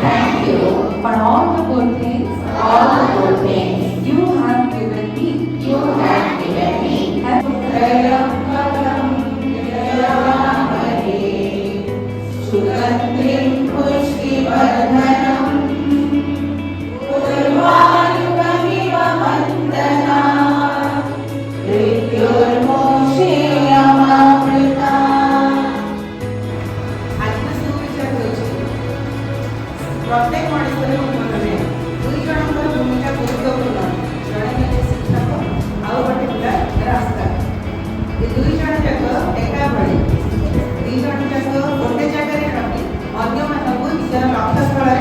thank you for all the good things for all the good things you have given me. you have given me. सुगन्धिं पुष्टिवर्धनम् पूर्वायुगमिव वन्दना मृत्युर्मोक्षे अमृता। आजको सुविचार होछि प्रत्येक मनुष्य जीवନରେ ଦୁଇ ଜଣଙ୍କର ଭୂମିକା ଗୁରୁତ୍ୱପୂର୍ଣ୍ଣ। ଜଣେ ହେଲେ ଶିକ୍ଷକ ଆଉ ଗୋଟେ ହେଲା ରାସ୍ତା। ଏ ଦୁଇ ଜଣ ଯାକ ଏକା ଭଳି ଦୁଇ ଜଣ ଯାକ ଗୋଟେ ଜାଗାରେ ରହି ଅନ୍ୟମାନଙ୍କୁ ନିଜର ଲକ୍ଷ୍ୟ ସ୍ଥଳରେ